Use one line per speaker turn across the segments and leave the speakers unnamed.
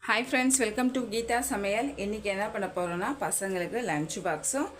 Hi friends, welcome to Geetha Samayal. இன்றைக்கி என்ன பண்ண போகிறோன்னா, பசங்களுக்கு லன்ச் பாக்ஸும்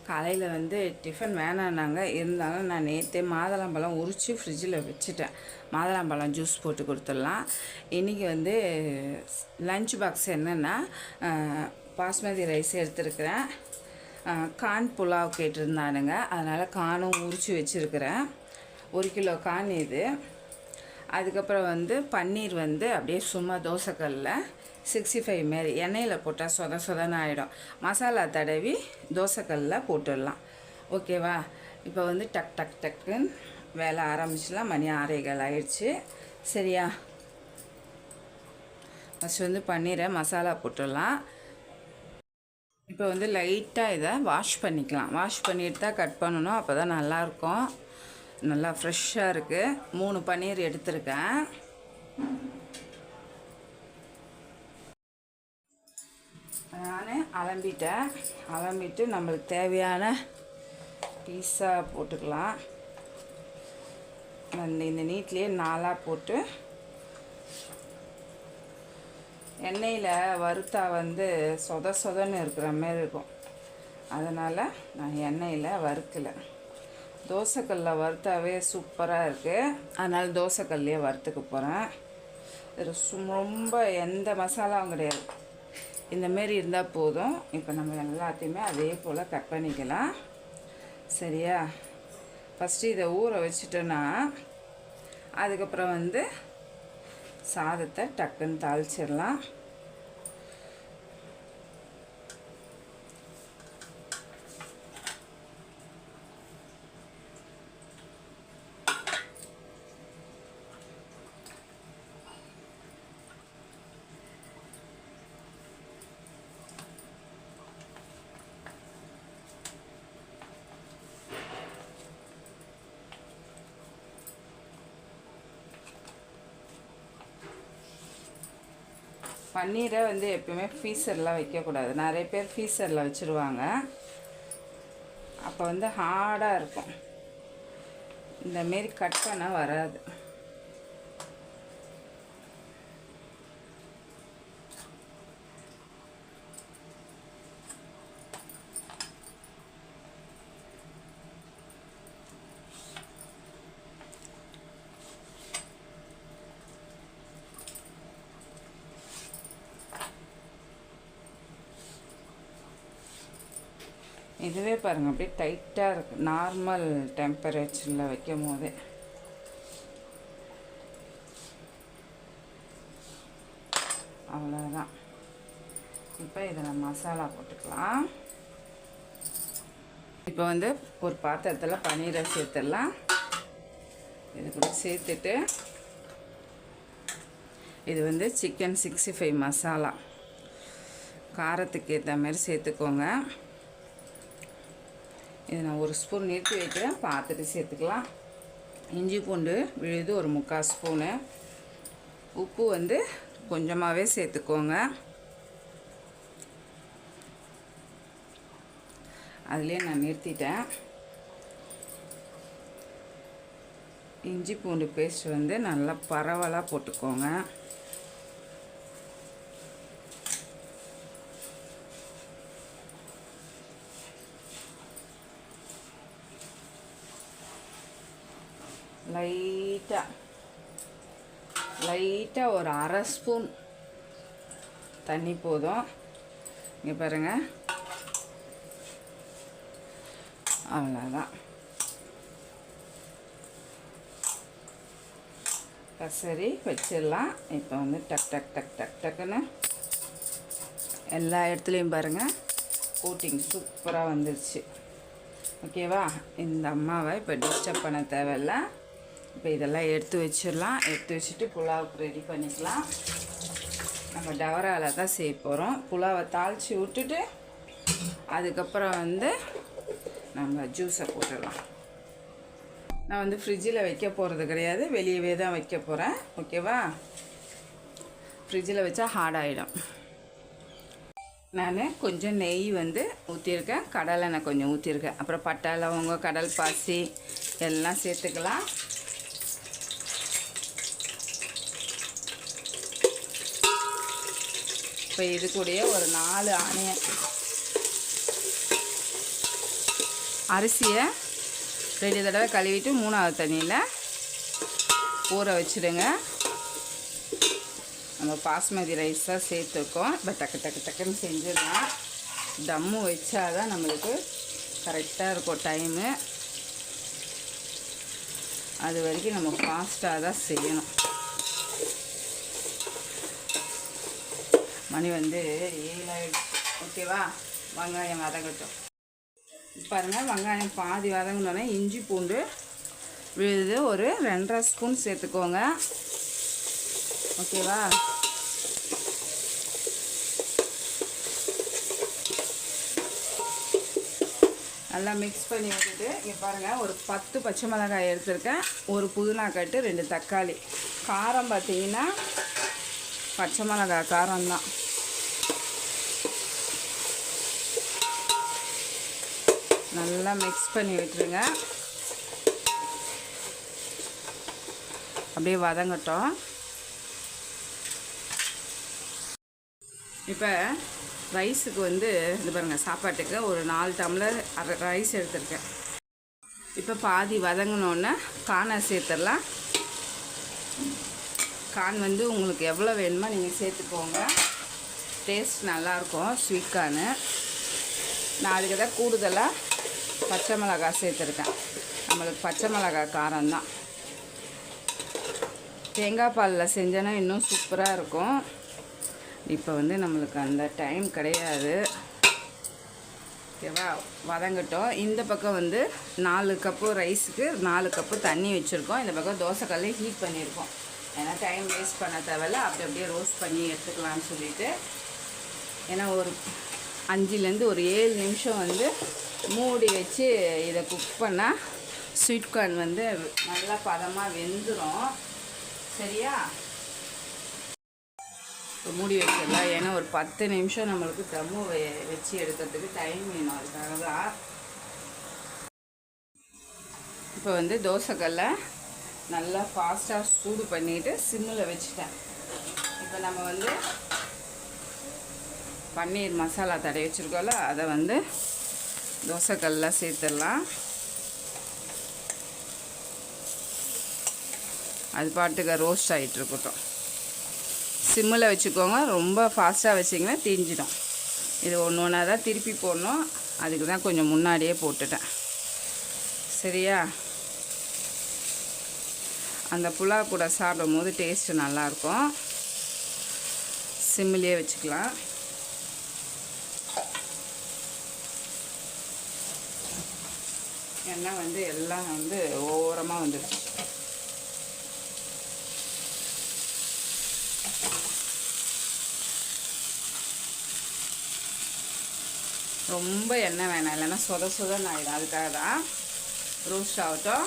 காலையில் டிஃபன் வேணான்னாங்க. இருந்தாலும் நான் நேற்றே மாதுளம்பழம் உரித்து ஃப்ரிட்ஜில் வச்சுட்டேன். மாதுளம்பழம் ஜூஸ் போட்டு கொடுத்துடலாம். இன்றைக்கி லன்ச் பாக்ஸ் என்னென்னா, பாஸ்மதி ரைஸ் எடுத்துருக்கிறேன். கார்ன் புலாவ் கேட்டிருந்தானுங்க, அதனால் கார்னும் உரித்து வச்சுருக்கிறேன். 1 கிலோ கார்ன் இது. அதுக்கப்புறம் பன்னீர் அப்படியே சும்மா தோசைக்கல்லில் 65 மாரி எண்ணெயில் போட்டால் சொதன்னு ஆகிடும். மசாலா தடவி தோசைக்கல்லில் போட்டுடலாம். ஓகேவா? இப்போ டக் டக் டக்குன்னு வேலை ஆரம்பிச்சிடலாம். மணி 6:15 ஆயிடுச்சு. சரியா? ஃபஸ்ட்டு பன்னீரை மசாலா போட்டுடலாம். இப்போ லைட்டாக இதை வாஷ் பண்ணிக்கலாம். வாஷ் பண்ணிட்டு தான் கட் பண்ணணும், அப்போ தான் நல்லாயிருக்கும். நல்லா ஃப்ரெஷ்ஷாக இருக்குது. 3 பன்னீர் எடுத்திருக்கேன். நான் அலம்பிட்டு நம்மளுக்கு தேவையான பீஸா போட்டுக்கலாம். இந்த நீட்லேயே 4 போட்டு எண்ணெயில் வறுத்தா சொதன்னு இருக்கிற மாதிரி இருக்கும். அதனால் நான் எண்ணெயில் வறுக்கலை. தோசைக்கல்லில் வறுத்தாவே சூப்பராக இருக்குது. அதனால் தோசைக்கல்லையே வறுத்துக்க போகிறேன். இது ரொம்ப எந்த மசாலாவும் கிடையாது. இந்தமாரி இருந்தால் போதும். இப்போ நம்ம எல்லாத்தையுமே அதே போல் கட் பண்ணிக்கலாம். சரியா? ஃபஸ்ட்டு இதை ஊற வச்சுட்டோன்னா அதுக்கப்புறம் சாதத்தை டக்குன்னு தாளிச்சிடலாம். பன்னீரை எப்பயுமே ஃப்ரீசரில் வைக்கக்கூடாது. நிறைய பேர் ஃப்ரீசரில் வச்சுருவாங்க. அப்போ ஹார்டாக இருக்கும். இந்தமாரி கட் பண்ண வராது. இதுவே பாருங்கள், அப்படியே டைட்டாக இருக்குது. நார்மல் டெம்பரேச்சரில் வைக்கும் போதே அவ்வளோதான். இப்போ இதில் மசாலா போட்டுக்கலாம். இப்போ ஒரு பாத்திரத்தில் பன்னீரை சேர்த்துடலாம். இது கூட சேர்த்துட்டு இது சிக்கன் 65 மசாலா காரத்துக்கு ஏற்ற மாதிரி சேர்த்துக்கோங்க. இது நான் 1 ஸ்பூன் நிறுத்தி வைக்கிறேன், பார்த்துட்டு சேர்த்துக்கலாம். இஞ்சி பூண்டு விழுது 1/4 ஸ்பூனு. உப்பு கொஞ்சமாகவே சேர்த்துக்கோங்க. அதுலேயே நான் நிறுத்திட்டேன். இஞ்சி பூண்டு பேஸ்ட் நல்லா பரவலாக போட்டுக்கோங்க. லைட்டாக ஒரு 1/2 ஸ்பூன் தண்ணி போதும். இங்கே பாருங்கள், அவ்வளோதான். சரி வச்சிடலாம். இப்போ டக் டக் டக் டக் டக்குன்னு எல்லா இடத்துலையும் பாருங்கள் கோட்டிங் சூப்பராக வந்துடுச்சு. ஓகேவா? இந்த அம்மாவை இப்போ டிஸ்டர்ப் பண்ண தேவையில்லை. இப்போ இதெல்லாம் எடுத்து வச்சிடலாம். எடுத்து வச்சுட்டு புலாவுக்கு ரெடி பண்ணிக்கலாம். நம்ம டவராவில் தான் செய்ய போகிறோம். புலாவை தாளித்து விட்டுட்டு அதுக்கப்புறம் நம்ம ஜூஸை போட்டுடலாம். நான் ஃப்ரிட்ஜில் வைக்க போகிறது கிடையாது, வெளியவே தான் வைக்க போகிறேன். ஓகேவா? ஃப்ரிட்ஜில் வச்சா ஹார்ட் ஆகிடும். நான் கொஞ்சம் நெய் ஊற்றிருக்கேன், கடலை எண்ணெய் கொஞ்சம் ஊற்றிருக்கேன். அப்புறம் பட்டை, லவங்கம், கடல் பாசி எல்லாம் சேர்த்துக்கலாம். இப்போ இது கூடயே ஒரு 4 ஆனியன், அரிசியை 2 தடவை கழுவிட்டு 3வது தண்ணியில் ஊற வச்சுடுங்க. நம்ம பாஸ்மதி ரைஸ் தான் சேர்த்துருக்கோம். இப்போ டக்குன்னு செஞ்சிடலாம். தம்மு வச்சாதான் நம்மளுக்கு கரெக்டாக இருக்கும் டைமு. அது வரைக்கும் நம்ம ஃபாஸ்ட்டாக தான் செய்யணும். மணி வந்து 7 ஆகிடுச்சு. ஓகேவா? வெங்காயம் வதங்கட்டும். பாருங்கள், வெங்காயம் பாதி வதங்கினோடனே இஞ்சி பூண்டு விழுது ஒரு 2.5 ஸ்பூன் சேர்த்துக்கோங்க. ஓகேவா? நல்லா மிக்ஸ் பண்ணி விட்டுட்டு இங்கே பாருங்கள், ஒரு 10 பச்சை மிளகாய் எடுத்துருக்கேன், ஒரு புதினா கட்டு, 2 தக்காளி. காரம் பார்த்திங்கன்னா பச்சை மிளகாய் காரம்தான். நல்லா மிக்ஸ் பண்ணி விட்டுருங்க. அப்படியே வதங்கட்டும். இப்போ ரைஸுக்கு வந்து இது பாருங்கள், சாப்பாட்டுக்கு ஒரு 4 டம்ளர் ரைஸ் எடுத்துருக்கேன். இப்போ பாதி வதங்கினோன்னே கானை சேர்த்துடலாம். கான் வந்து உங்களுக்கு எவ்வளோ வேணுமோ நீங்கள் சேர்த்துக்கோங்க. டேஸ்ட் நல்லாயிருக்கும் ஸ்வீட் கானு. நான் அதுக்கு தான் கூடுதலாக பச்சை மிளகாய் சேர்த்துருக்கேன். நம்மளுக்கு பச்சை மிளகாய் காரம்தான். தேங்காய் பாலில் செஞ்சோன்னா இன்னும் சூப்பராக இருக்கும். இப்போ வந்து நம்மளுக்கு அந்த டைம் கிடையாது. ஓகேவா? வதங்கட்டும். இந்த பக்கம் வந்து 4 கப்பு ரைஸுக்கு 4 கப்பு தண்ணி வச்சுருக்கோம். இந்த பக்கம் தோசைக்கல்லே ஹீட் பண்ணியிருக்கோம். ஏன்னா டைம் வேஸ்ட் பண்ண தேவையில்ல, அப்படியே ரோஸ்ட் பண்ணி எடுத்துக்கலான்னு சொல்லிவிட்டு. ஏன்னா ஒரு 5லேருந்து ஒரு 7 நிமிஷம் வந்து மூடி வச்சு இதை குக் பண்ணால் ஸ்வீட் கார்ன் வந்து நல்லா பதமாக வெந்துடும். சரியா? இப்போ மூடி வச்சிடலாம். ஏன்னா ஒரு 10 நிமிஷம் நம்மளுக்கு தம்மு வச்சு எடுக்கிறதுக்கு டைம் வேணும். அதுக்காக தான். இப்போ வந்து தோசைக்கல்லை நல்லா ஃபாஸ்ட்டாக சூடு பண்ணிவிட்டு சிம்மில் வச்சுட்டேன். இப்போ நம்ம வந்து பன்னீர் மசாலா தடவி வச்சுருக்கோம்ல, அதை வந்து தோசைக்கல்லில் சேர்த்துடலாம். அது பாட்டுக்கு ரோஸ்ட் ஆகிட்டு இருக்கட்டும். சிம்மில் வச்சுக்கோங்க. ரொம்ப ஃபாஸ்ட்டாக வச்சிங்கன்னா தீஞ்சிடும். இது ஒன்று ஒன்றா தான் திருப்பி போடணும். அதுக்கு தான் கொஞ்சம் முன்னாடியே போட்டுட்டேன். சரியா? அந்த புலாவ் கூட சாப்பிடும் போது டேஸ்ட்டு நல்லாயிருக்கும். சிம்மிலே வச்சுக்கலாம். எண்ணெய் வந்து எல்லாம் வந்து ஓரமாக வந்துடுச்சு. ரொம்ப எண்ணெய் வேணாம், இல்லைன்னா சொதன்னு ஆகிடும். அதுக்காக தான். ரோஸ்ட் ஆகட்டும்.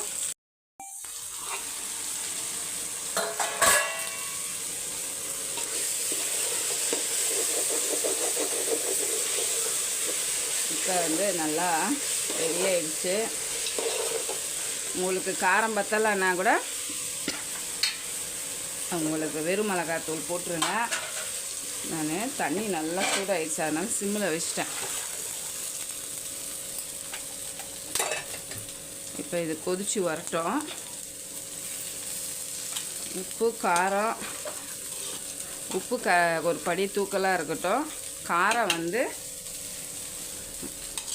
இப்போ வந்து நல்லா ரெடி ஆகிடுச்சு. உங்களுக்கு காரம் பத்தலைன்னா கூட உங்களுக்கு வெறும் மிளகாத்தூள் போட்டுருங்க. நான் தண்ணி நல்லா சூடாகிடுச்சு, அதனால் சிம்மில் வச்சிட்டேன். இப்போ இது கொதிச்சு வரட்டும். உப்பு காரம் ஒரு படி தூக்கலாக இருக்கட்டும். காரம் வந்து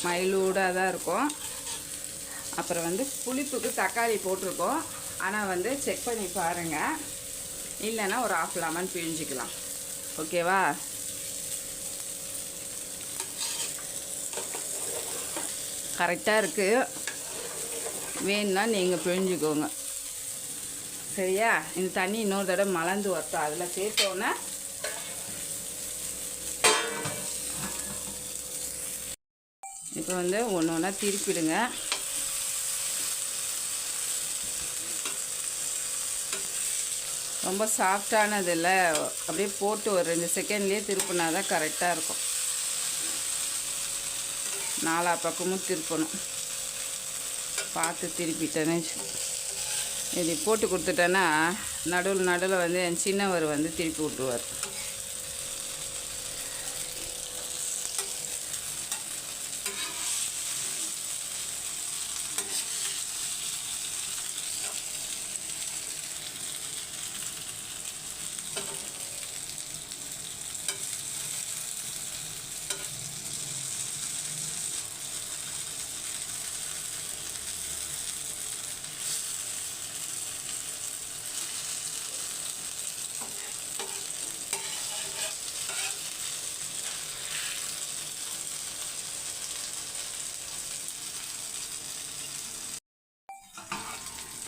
மைலூடாக தான் இருக்கும். அப்புறம் வந்து புளிப்புக்கு தக்காளி போட்டிருக்கோம். ஆனால் வந்து செக் பண்ணி பாருங்கள். இல்லைன்னா ஒரு 1/2 லெமன் பிழிஞ்சிக்கலாம். ஓகேவா? கரெக்டாக இருக்குது. வேணும்னா நீங்கள் பிழிஞ்சிக்கோங்க. சரியா? இந்த தண்ணி இன்னொரு தடவை மலர்ந்து வரட்டும். அதில் சேர்த்தோன்னே இப்போ வந்து ஒன்று ஒன்றா திருப்பிடுங்க. ரொம்ப சாஃப்டானது இல்லை, அப்படியே போட்டு ஒரு 2 செகண்ட்லேயே திருப்பினா தான் கரெக்டாக இருக்கும். 4 பக்கமும் திருப்பணும். பார்த்து திருப்பிட்டேன்னு இது போட்டு கொடுத்துட்டேன்னா நடுவில் வந்து என் சின்னவர் வந்து திருப்பி விட்டுருவார்.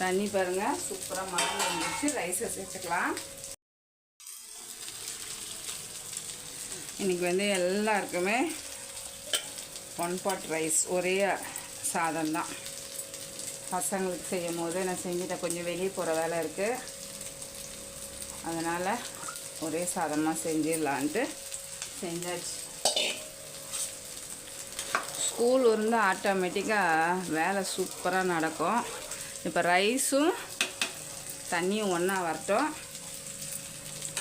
தண்ணி பாருங்கள் சூப்பராக மணல் வந்துச்சு. ரைஸை சேர்த்துக்கலாம். இன்றைக்கி வந்து எல்லாருக்குமே 1 pot ரைஸ், ஒரே சாதம் தான். பசங்களுக்கு செய்யும் போது நான் செஞ்சுட்டேன். கொஞ்சம் வெளியே போகிற வேலை இருக்குது, அதனால் ஒரே சாதமாக செஞ்சிடலான்ட்டு செஞ்சாச்சு. ஸ்கூல் இருந்தால் ஆட்டோமேட்டிக்காக வேலை சூப்பராக நடக்கும். இப்போ ரைஸும் தண்ணியும் ஒன்றா வரட்டும்.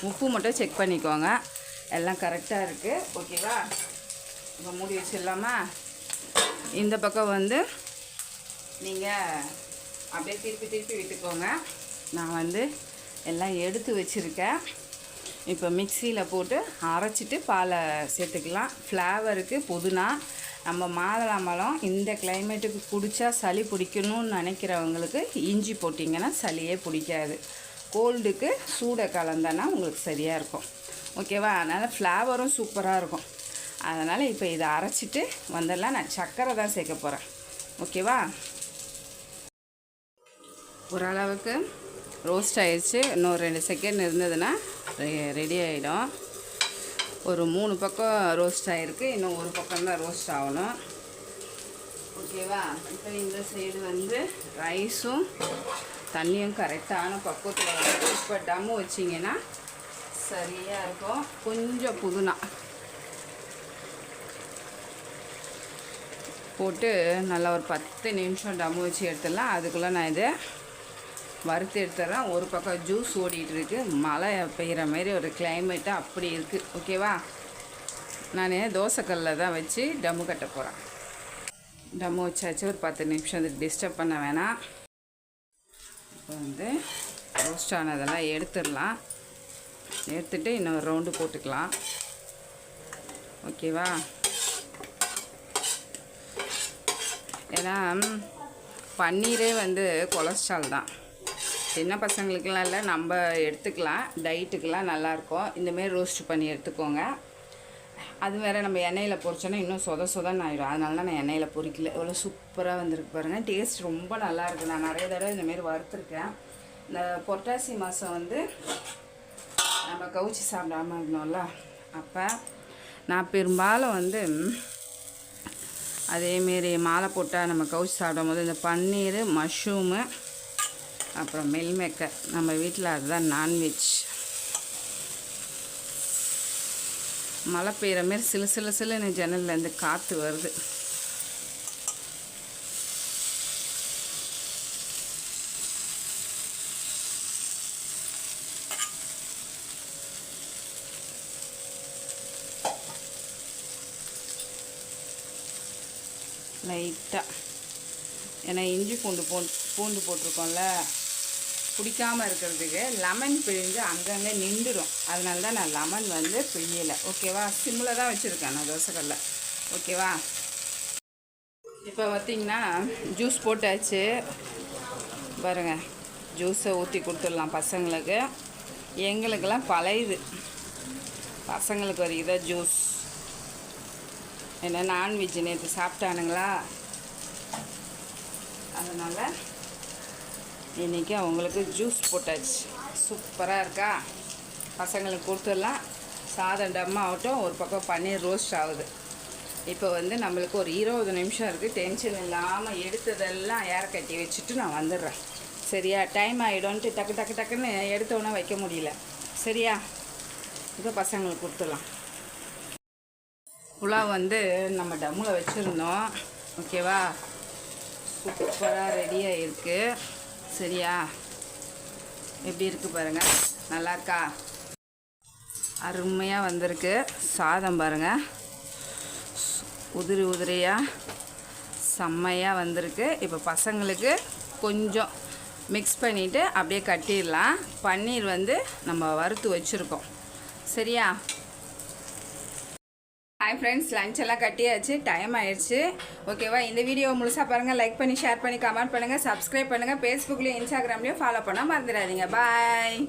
உப்பு மட்டும் செக் பண்ணிக்கோங்க, எல்லாம் கரெக்டாக இருக்குது. ஓகேவா? இப்போ மூடி வச்சிடலாமா? இந்த பக்கம் வந்து நீங்கள் அப்படியே திருப்பி விட்டுக்கோங்க. நான் வந்து எல்லாம் எடுத்து வச்சுருக்கேன். இப்போ மிக்சியில் போட்டு அரைச்சிட்டு பாலை சேர்த்துக்கலாம். ஃப்ளேவருக்கு புதினா, நம்ம மாதுளம்பழம் இந்த கிளைமேட்டுக்கு குடித்தா சளி பிடிக்கணும்னு நினைக்கிறவங்களுக்கு இஞ்சி போட்டிங்கன்னா சளியே பிடிக்காது. கோல்டுக்கு சூடை கலந்தனா உங்களுக்கு சரியாக இருக்கும். ஓகேவா? அதனால் ஃப்ளேவரும் சூப்பராக இருக்கும். அதனால் இப்போ இதை அரைச்சிட்டு வந்துடலாம். நான் சர்க்கரை தான் சேர்க்க போகிறேன். ஓகேவா? ஓரளவுக்கு ரோஸ்ட் ஆயிடுச்சு. இன்னொரு 2 செகண்ட் இருந்ததுன்னா ரெடி ஆகிடும். ஒரு 3 பக்கம் ரோஸ்ட் ஆகிருக்கு, இன்னும் ஒரு பக்கம் தான் ரோஸ்ட் ஆகணும். ஓகேவா? இப்போ இந்த சைடு வந்து ரைஸும் தண்ணியும் கரெக்டான பக்குவத்தில் வந்து இப்போ டம்மு வச்சிங்கன்னா சரியாக இருக்கும். கொஞ்சம் புதினா போட்டு நல்லா ஒரு 10 நிமிஷம் டம்மு வச்சு எடுத்துடலாம். அதுக்குள்ளே நான் இதை வறுத்து எடுத்துறேன். ஒரு பக்கம் ஜூஸ் ஓடிட்டுருக்கு. மழை பெய்கிற மாதிரி ஒரு கிளைமேட்டாக அப்படி இருக்குது. ஓகேவா? நான் தோசைக்கல்லில் தான் வச்சு டம்மு கட்ட போகிறேன். டம்மு வச்சாச்சு. ஒரு 10 நிமிஷம் அதுக்கு டிஸ்டர்ப் பண்ண வேணாம். இப்போ வந்து ரோஸ்ட் ஆனதெல்லாம் எடுத்துடலாம். எடுத்துகிட்டு இன்னொரு ரவுண்டு போட்டுக்கலாம். ஓகேவா? ஏன்னா பன்னீரே வந்து கொலஸ்ட்ரால் தான். சின்ன பசங்களுக்கெலாம் இல்லை, நம்ம எடுத்துக்கலாம். டயட்டுக்கெலாம் நல்லாயிருக்கும். இந்தமாரி ரோஸ்ட் பண்ணி எடுத்துக்கோங்க. அது வேறு நம்ம எண்ணெயில் பொரிச்சோன்னா இன்னும் சொதன்னு ஆகிடும். அதனால தான் நான் எண்ணெயில் பொரிக்கல. எவ்வளோ சூப்பராக வந்திருக்கு பாருங்கள். டேஸ்ட் ரொம்ப நல்லாயிருக்கு. நான் நிறைய தடவை இந்தமாரி வறுத்துருக்கேன். இந்த புரட்டாசி மாதம் வந்து நம்ம கவுச்சி சாப்பிடாமல் இருந்தோம்ல, அப்போ நான் பெரும்பாலும் வந்து அதேமாரி மாலை போட்டால் நம்ம கவுச்சி சாப்பிடும் போது இந்த பன்னீர், மஷ்ரூமு, அப்புறம் மில்மேக்கர், நம்ம வீட்டில் அதுதான் நான்வெஜ். மழை பெய்கிற மாரி சிலுன்னு ஜன்னல்லேருந்து காற்று வருது. லைட்டாக, ஏன்னா இஞ்சி பூண்டு போட்டிருக்கோம்ல, பிடிக்காமல் இருக்கிறதுக்கு லெமன் பிழிஞ்சு அங்கங்கே நின்றுடும். அதனால தான் நான் லெமன் வந்து பிழியலை. ஓகேவா? சிம்மில் தான் வச்சுருக்கேன் நான் தோசைக்கல்ல. ஓகேவா? இப்போ பார்த்திங்கன்னா ஜூஸ் போட்டாச்சு பாருங்கள். ஜூஸை ஊற்றி கொடுத்துடலாம் பசங்களுக்கு. எங்களுக்கெல்லாம் பழையுது, பசங்களுக்கு ஒரு இதாக ஜூஸ். ஏன்னா நான்வெஜ் நேற்று சாப்பிட்டானுங்களா, அதனால் இன்றைக்கி அவங்களுக்கு ஜூஸ் போட்டாச்சு. சூப்பராக இருக்கா? பசங்களுக்கு கொடுத்துடலாம். சாதம் டம் ஆகட்டும். ஒரு பக்கம் பன்னீர் ரோஸ்ட் ஆகுது. இப்போ வந்து நம்மளுக்கு ஒரு 20 நிமிஷம் இருக்குது. டென்ஷன் இல்லாமல் எடுத்ததெல்லாம் ஏற கட்டி வச்சுட்டு நான் வந்துடுறேன். சரியா? டைம் ஆகிடும்ன்ட்டு டக்குன்னு எடுத்தோன்னே வைக்க முடியல. சரியா? இப்போ பசங்களுக்கு கொடுத்துடலாம். புலாவ் வந்து நம்ம டம்மில் வச்சுருந்தோம். ஓகேவா? சூப்பராக ரெடியாக இருக்குது. சரியா? எப்படி இருக்குது பாருங்கள். நல்லா இருக்கா? அருமையாக வந்திருக்கு. சாதம் பாருங்கள், உதிரியாக செம்மையாக வந்திருக்கு. இப்போ பசங்களுக்கு கொஞ்சம் மிக்ஸ் பண்ணிவிட்டு அப்படியே கட்டிடலாம். பன்னீர் வந்து நம்ம வறுத்து வச்சுருக்கோம். சரியா? ஹாய் ஃப்ரெண்ட்ஸ், லஞ்ச் எல்லாம் கட்டியாச்சு. டைம் ஆயிடுச்சு. ஓகேவா? இந்த வீடியோ முழுசாக பாருங்கள். லைக் பண்ணி, ஷேர் பண்ணி, கமெண்ட் பண்ணுங்கள், சப்ஸ்கிரைப் பண்ணுங்கள். ஃபேஸ்புக்லேயும் இன்ஸ்டாகிராம்லேயும் ஃபாலோ பண்ண மறந்துடாதீங்க. பாய்.